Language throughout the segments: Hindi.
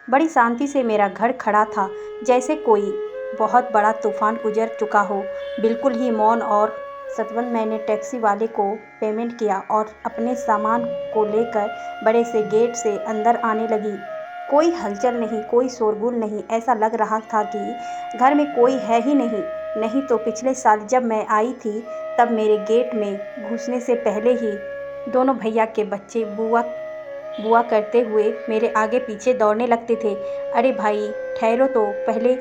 बड़ी शांति से मेरा घर खड़ा था, जैसे कोई बहुत बड़ा तूफान गुजर चुका हो। बिल्कुल ही मौन और सतवन मैंने टैक्सी वाले को पेमेंट किया और अपने सामान को लेकर बड़े से गेट से अंदर आने लगी। कोई हलचल नहीं, कोई शोरगुल नहीं, ऐसा लग रहा था कि घर में कोई है ही नहीं। नहीं तो पिछले साल जब मैं आई थी तब मेरे गेट में घुसने से पहले ही दोनों भैया के बच्चे बुआ बुआ करते हुए मेरे आगे पीछे दौड़ने लगते थे। अरे भाई ठहरो तो, पहले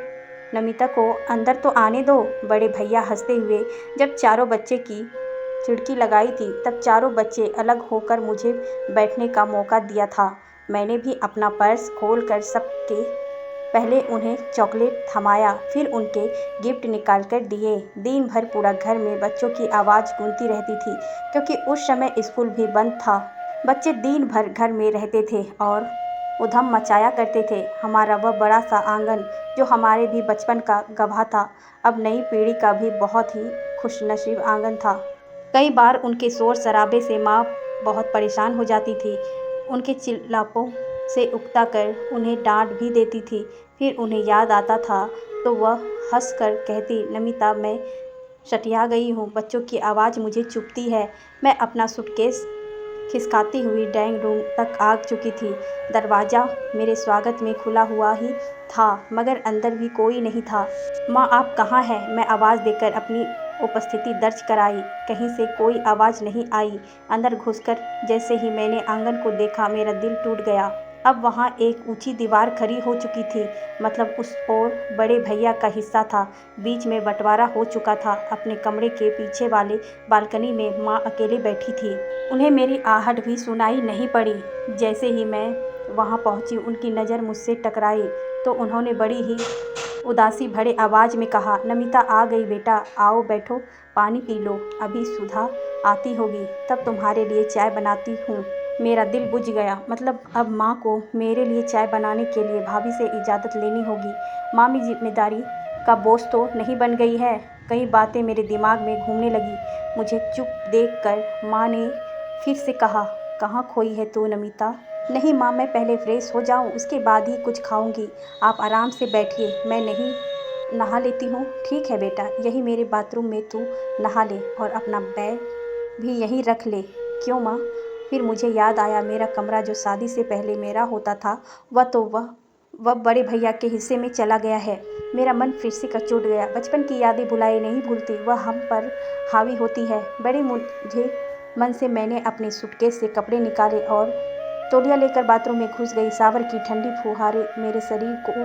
नमिता को अंदर तो आने दो। बड़े भैया हंसते हुए जब चारों बच्चे की खिड़की लगाई थी तब चारों बच्चे अलग होकर मुझे बैठने का मौका दिया था। मैंने भी अपना पर्स खोलकर सबके पहले उन्हें चॉकलेट थमाया, फिर उनके गिफ्ट निकाल कर दिए। दिन भर पूरा घर में बच्चों की आवाज़ गूंजती रहती थी, क्योंकि उस समय स्कूल भी बंद था। बच्चे दिन भर घर में रहते थे और उधम मचाया करते थे। हमारा वह बड़ा सा आंगन जो हमारे भी बचपन का गवाह था, अब नई पीढ़ी का भी बहुत ही खुशनसीब आंगन था। कई बार उनके शोर शराबे से माँ बहुत परेशान हो जाती थी। उनके चिल्लापों से उकता कर उन्हें डांट भी देती थी। फिर उन्हें याद आता था तो वह हंसकर कहती, नमिता मैं सटिया गई हूँ, बच्चों की आवाज़ मुझे चुभती है। मैं अपना सूटकेस खिसकाती हुई ड्राइंग रूम तक आ चुकी थी। दरवाज़ा मेरे स्वागत में खुला हुआ ही था, मगर अंदर भी कोई नहीं था। माँ आप कहाँ हैं? मैं आवाज़ देकर अपनी उपस्थिति दर्ज कराई। कहीं से कोई आवाज़ नहीं आई। अंदर घुसकर जैसे ही मैंने आंगन को देखा, मेरा दिल टूट गया। अब वहाँ एक ऊंची दीवार खड़ी हो चुकी थी, मतलब उस ओर बड़े भैया का हिस्सा था। बीच में बंटवारा हो चुका था। अपने कमरे के पीछे वाले बालकनी में माँ अकेले बैठी थी। उन्हें मेरी आहट भी सुनाई नहीं पड़ी। जैसे ही मैं वहाँ पहुँची, उनकी नज़र मुझसे टकराई तो उन्होंने बड़ी ही उदासी भरे आवाज़ में कहा, नमिता आ गई बेटा, आओ बैठो, पानी पी लो। अभी सुधा आती होगी तब तुम्हारे लिए चाय बनाती हूँ। मेरा दिल बुझ गया। मतलब अब माँ को मेरे लिए चाय बनाने के लिए भाभी से इजाज़त लेनी होगी। मामी जिम्मेदारी का बोझ तो नहीं बन गई है? कई बातें मेरे दिमाग में घूमने लगी। मुझे चुप देखकर माँ ने फिर से कहा, कहाँ खोई है तू नमिता? नहीं माँ, मैं पहले फ्रेश हो जाऊँ, उसके बाद ही कुछ खाऊंगी। आप आराम से बैठिए, मैं नहीं नहा लेती हूँ। ठीक है बेटा, यही मेरे बाथरूम में तू नहा ले और अपना बैग भी यहीं रख ले। क्यों माँ? फिर मुझे याद आया मेरा कमरा जो शादी से पहले मेरा होता था, वह बड़े भैया के हिस्से में चला गया है। मेरा मन फिर से कचोट गया। बचपन की यादें भुलाई नहीं भूलती, वह हम पर हावी होती है। बड़े मुझे मन से मैंने अपने सूटकेस से कपड़े निकाले और तौलिया लेकर बाथरूम में घुस गई। शावर की ठंडी फुहारें मेरे शरीर को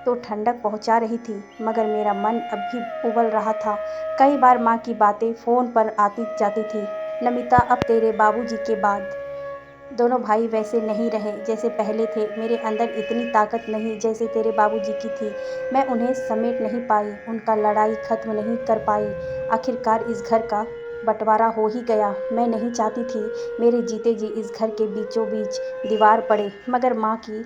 तो ठंडक पहुंचा रही थी, मगर मेरा मन अब भी उबल रहा था। कई बार माँ की बातें फ़ोन पर आती जाती थी। नमिता, अब तेरे बाबूजी के बाद दोनों भाई वैसे नहीं रहे जैसे पहले थे। मेरे अंदर इतनी ताकत नहीं जैसे तेरे बाबूजी की थी। मैं उन्हें समेट नहीं पाई, उनका लड़ाई ख़त्म नहीं कर पाई। आखिरकार इस घर का बंटवारा हो ही गया। मैं नहीं चाहती थी मेरे जीते जी इस घर के बीचों बीच दीवार पड़े, मगर माँ की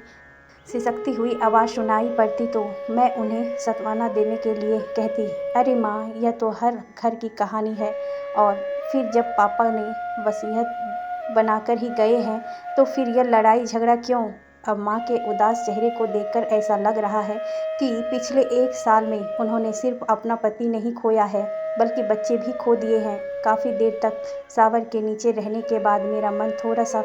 सिसकती हुई आवाज़ सुनाई पड़ती तो मैं उन्हें सांत्वना देने के लिए कहती, अरे माँ, यह तो हर घर की कहानी है। और फिर जब पापा ने वसीयत बनाकर ही गए हैं तो फिर यह लड़ाई झगड़ा क्यों? अब माँ के उदास चेहरे को देखकर ऐसा लग रहा है कि पिछले 1 साल में उन्होंने सिर्फ अपना पति नहीं खोया है, बल्कि बच्चे भी खो दिए हैं। काफ़ी देर तक शावर के नीचे रहने के बाद मेरा मन थोड़ा सा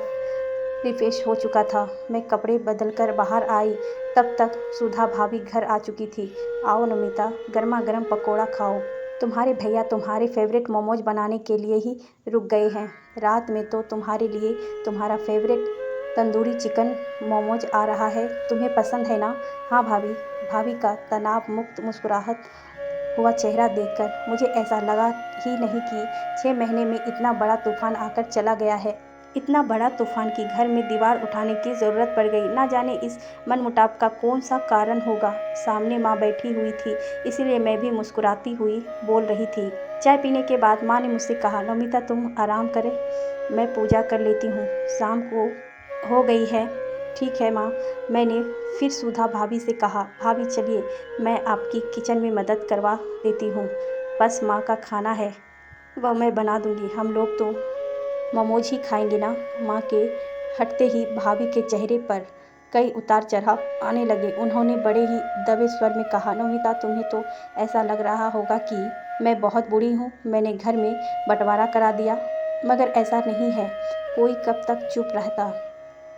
रिफ्रेश हो चुका था। मैं कपड़े बदलकर बाहर आई, तब तक सुधा भाभी घर आ चुकी थी। आओ नमिता, गर्मा गर्म पकौड़ा खाओ। तुम्हारे भैया तुम्हारे फेवरेट मोमोज बनाने के लिए ही रुक गए हैं। रात में तो तुम्हारे लिए तुम्हारा फेवरेट तंदूरी चिकन मोमोज आ रहा है, तुम्हें पसंद है ना? हाँ भाभी। भाभी का तनाव मुक्त मुस्कुराहट हुआ चेहरा देखकर मुझे ऐसा लगा ही नहीं कि 6 महीने में इतना बड़ा तूफान आकर चला गया है। इतना बड़ा तूफान कि घर में दीवार उठाने की ज़रूरत पड़ गई। ना जाने इस मनमुटाव का कौन सा कारण होगा। सामने माँ बैठी हुई थी, इसीलिए मैं भी मुस्कुराती हुई बोल रही थी। चाय पीने के बाद माँ ने मुझसे कहा, नमिता तुम आराम करें, मैं पूजा कर लेती हूँ, शाम को हो गई है। ठीक है माँ। मैंने फिर सुधा भाभी से कहा, भाभी चलिए, मैं आपकी किचन में मदद करवा देती हूँ। बस माँ का खाना है वह मैं बना दूँगी, हम लोग तो मोमोज ही खाएंगे ना। माँ के हटते ही भाभी के चेहरे पर कई उतार चढ़ाव आने लगे। उन्होंने बड़े ही दबे स्वर में कहा, नोमिता, तुम्हें तो ऐसा लग रहा होगा कि मैं बहुत बुरी हूँ, मैंने घर में बंटवारा करा दिया, मगर ऐसा नहीं है। कोई कब तक चुप रहता।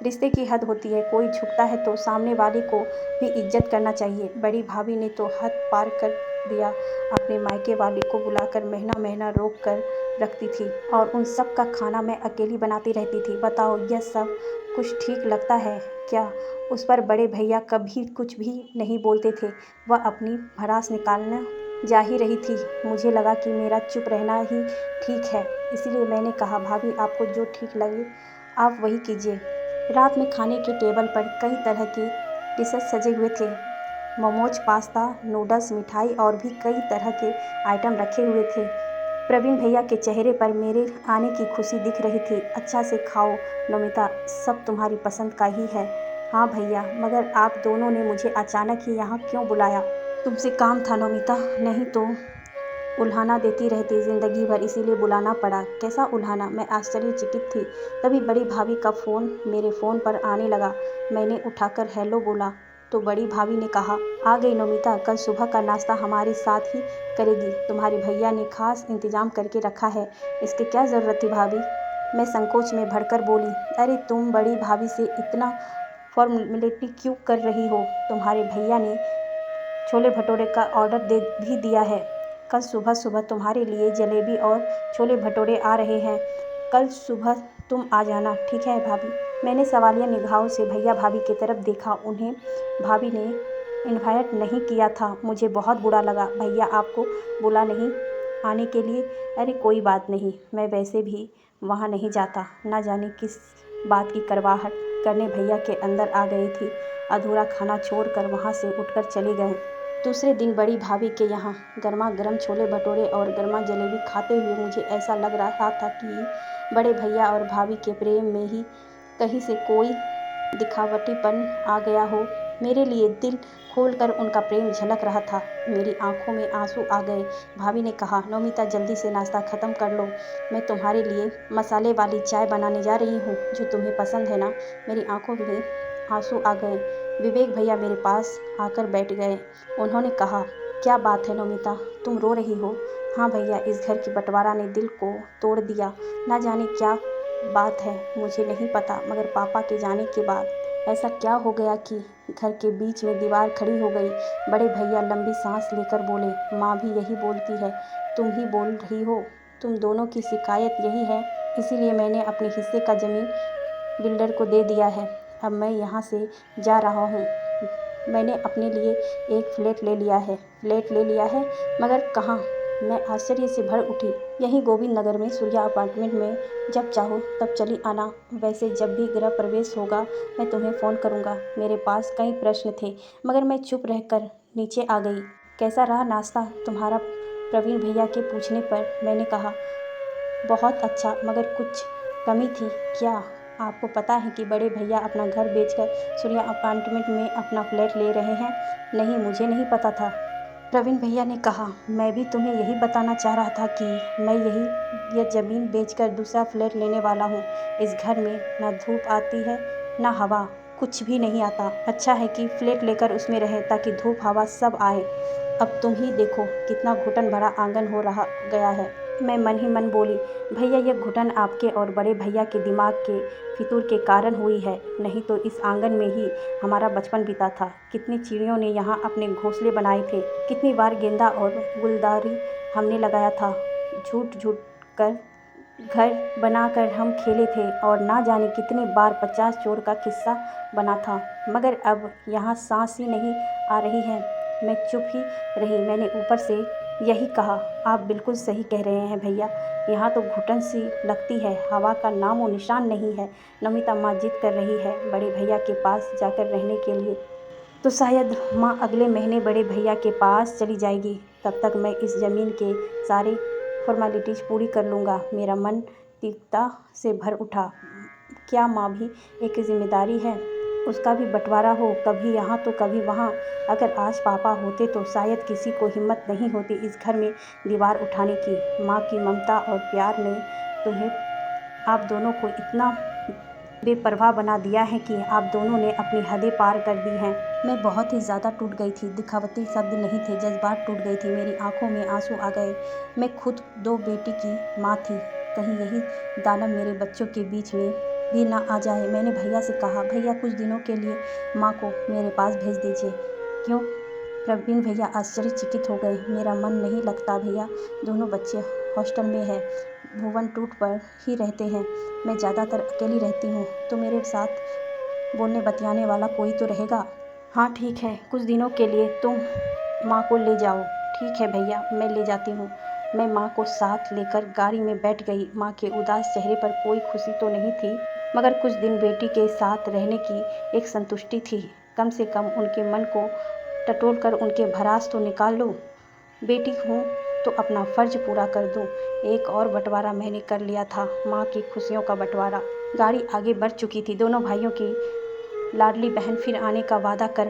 रिश्ते की हद होती है, कोई झुकता है तो सामने वाले को भी इज्जत करना चाहिए। बड़ी भाभी ने तो हद पार कर दिया, अपने मायके वाले को बुलाकर महीना महीना रोक कर रखती थी और उन सब का खाना मैं अकेली बनाती रहती थी। बताओ, यह सब कुछ ठीक लगता है क्या? उस पर बड़े भैया कभी कुछ भी नहीं बोलते थे। वह अपनी भड़ास निकालने जा ही रही थी। मुझे लगा कि मेरा चुप रहना ही ठीक है, इसलिए मैंने कहा, भाभी, आपको जो ठीक लगे आप वही कीजिए। रात में खाने के टेबल पर कई तरह के डिशेस सजे हुए थे। मोमोज, पास्ता, नूडल्स, मिठाई और भी कई तरह के आइटम रखे हुए थे। प्रवीण भैया के चेहरे पर मेरे आने की खुशी दिख रही थी। अच्छा से खाओ नोमिता, सब तुम्हारी पसंद का ही है। हाँ भैया, मगर आप दोनों ने मुझे अचानक ही यहाँ क्यों बुलाया? तुमसे काम था नोमिता, नहीं तो उल्हाना देती रहती जिंदगी भर, इसीलिए बुलाना पड़ा। कैसा उल्हाना? मैं आश्चर्यचकित थी। तभी बड़ी भाभी का फ़ोन मेरे फ़ोन पर आने लगा। मैंने उठाकर हेलो बोला तो बड़ी भाभी ने कहा, आ गई नोमिता, कल सुबह का नाश्ता हमारे साथ ही करेगी। तुम्हारे भैया ने खास इंतजाम करके रखा है। इसकी क्या ज़रूरत थी भाभी? मैं संकोच में भरकर बोली, अरे तुम बड़ी भाभी से इतना फॉर्मेलिटी क्यों कर रही हो? तुम्हारे भैया ने छोले भटूरे का ऑर्डर दे भी दिया है। कल सुबह सुबह तुम्हारे लिए जलेबी और छोले भटूरे आ रहे हैं। कल सुबह तुम आ जाना, ठीक है भाभी? मैंने सवालिया निगाहों से भैया भाभी की तरफ देखा। उन्हें भाभी ने इनवाइट नहीं किया था। मुझे बहुत बुरा लगा। भैया आपको बुला नहीं आने के लिए? अरे कोई बात नहीं, मैं वैसे भी वहाँ नहीं जाता। ना जाने किस बात की करवाहट करने भैया के अंदर आ गई थी। अधूरा खाना छोड़कर वहाँ से उठकर चले गए। दूसरे दिन बड़ी भाभी के यहाँ गर्मा गर्म छोले भटूरे और गर्मा जलेबी खाते हुए मुझे ऐसा लग रहा था कि बड़े भैया और भाभी के प्रेम में ही कहीं से कोई दिखावटीपन आ गया हो। मेरे लिए दिल खोलकर उनका प्रेम झलक रहा था। मेरी आंखों में आंसू आ गए। भाभी ने कहा, नोमिता, जल्दी से नाश्ता ख़त्म कर लो, मैं तुम्हारे लिए मसाले वाली चाय बनाने जा रही हूँ, जो तुम्हें पसंद है ना। मेरी आंखों में आंसू आ गए। विवेक भैया मेरे पास आकर बैठ गए। उन्होंने कहा, क्या बात है नोमिता, तुम रो रही हो? हाँ भैया, इस घर की बंटवारा ने दिल को तोड़ दिया। ना जाने क्या बात है, मुझे नहीं पता, मगर पापा के जाने के बाद ऐसा क्या हो गया कि घर के बीच में दीवार खड़ी हो गई। बड़े भैया लंबी सांस लेकर बोले, माँ भी यही बोलती है, तुम ही बोल रही हो, तुम दोनों की शिकायत यही है। इसीलिए मैंने अपने हिस्से का ज़मीन बिल्डर को दे दिया है। अब मैं यहाँ से जा रहा हूँ। मैंने अपने लिए एक फ्लैट ले लिया है। मगर कहाँ? मैं आश्चर्य से भर उठी। यहीं गोविंद नगर में सूर्या अपार्टमेंट में। जब चाहो तब चली आना। वैसे जब भी गृह प्रवेश होगा मैं तुम्हें फ़ोन करूँगा। मेरे पास कई प्रश्न थे, मगर मैं चुप रहकर नीचे आ गई। कैसा रहा नाश्ता तुम्हारा? प्रवीण भैया के पूछने पर मैंने कहा, बहुत अच्छा, मगर कुछ कमी थी क्या? आपको पता है कि बड़े भैया अपना घर बेचकर सूर्या अपार्टमेंट में अपना फ्लैट ले रहे हैं? नहीं, मुझे नहीं पता था। प्रवीण भैया ने कहा, मैं भी तुम्हें यही बताना चाह रहा था कि मैं यह ज़मीन बेचकर दूसरा फ्लैट लेने वाला हूँ। इस घर में ना धूप आती है ना हवा, कुछ भी नहीं आता। अच्छा है कि फ्लैट लेकर उसमें रहें ताकि धूप हवा सब आए। अब तुम ही देखो कितना घुटन भरा आंगन हो रहा गया है। मैं मन ही मन बोली, भैया, यह घुटन आपके और बड़े भैया के दिमाग के फितूर के कारण हुई है, नहीं तो इस आंगन में ही हमारा बचपन बीता था। कितनी चिड़ियों ने यहाँ अपने घोंसले बनाए थे, कितनी बार गेंदा और गुलदारी हमने लगाया था। झूठ झूठ कर घर बनाकर हम खेले थे और ना जाने कितनी बार 50 चोर का किस्सा बना था। मगर अब यहाँ सांस ही नहीं आ रही है। मैं चुप ही रही। मैंने ऊपर से यही कहा, आप बिल्कुल सही कह रहे हैं भैया, यहाँ तो घुटन सी लगती है, हवा का नामो निशान नहीं है। नमिता माँ जिद कर रही है बड़े भैया के पास जाकर रहने के लिए, तो शायद माँ अगले महीने बड़े भैया के पास चली जाएगी। तब तक मैं इस ज़मीन के सारी फॉर्मेलिटीज़ पूरी कर लूँगा। मेरा मन तीव्रता से भर उठा। क्या माँ भी एक जिम्मेदारी है? उसका भी बंटवारा हो, कभी यहाँ तो कभी वहाँ। अगर आज पापा होते तो शायद किसी को हिम्मत नहीं होती इस घर में दीवार उठाने की। माँ की ममता और प्यार ने तुम्हें, आप दोनों को इतना बेपरवाह बना दिया है कि आप दोनों ने अपनी हदें पार कर दी हैं। मैं बहुत ही ज़्यादा टूट गई थी, दिखावटी शब्द नहीं थे, जज्बात टूट गई थी, मेरी आंखों में आंसू आ गए। मैं खुद 2 बेटी की माँ थी, कहीं यही दानव मेरे बच्चों के बीच में भी ना आ जाए। मैंने भैया से कहा, भैया कुछ दिनों के लिए माँ को मेरे पास भेज दीजिए। क्यों? प्रवीण भैया आश्चर्यचकित हो गए। मेरा मन नहीं लगता भैया, दोनों बच्चे हॉस्टल में हैं, भुवन टूट पर ही रहते हैं, मैं ज़्यादातर अकेली रहती हूँ, तो मेरे साथ बोलने बतियाने वाला कोई तो रहेगा। हाँ ठीक है, कुछ दिनों के लिए तुम माँ को ले जाओ। ठीक है भैया, मैं ले जाती हूँ। मैं माँ को साथ लेकर गाड़ी में बैठ गई। माँ के उदास चेहरे पर कोई खुशी तो नहीं थी, मगर कुछ दिन बेटी के साथ रहने की एक संतुष्टि थी। कम से कम उनके मन को टटोलकर उनके भड़ास तो निकाल लूँ। बेटी हूँ तो अपना फ़र्ज पूरा कर दूँ। एक और बंटवारा मैंने कर लिया था, माँ की खुशियों का बंटवारा। गाड़ी आगे बढ़ चुकी थी। दोनों भाइयों की लाडली बहन फिर आने का वादा कर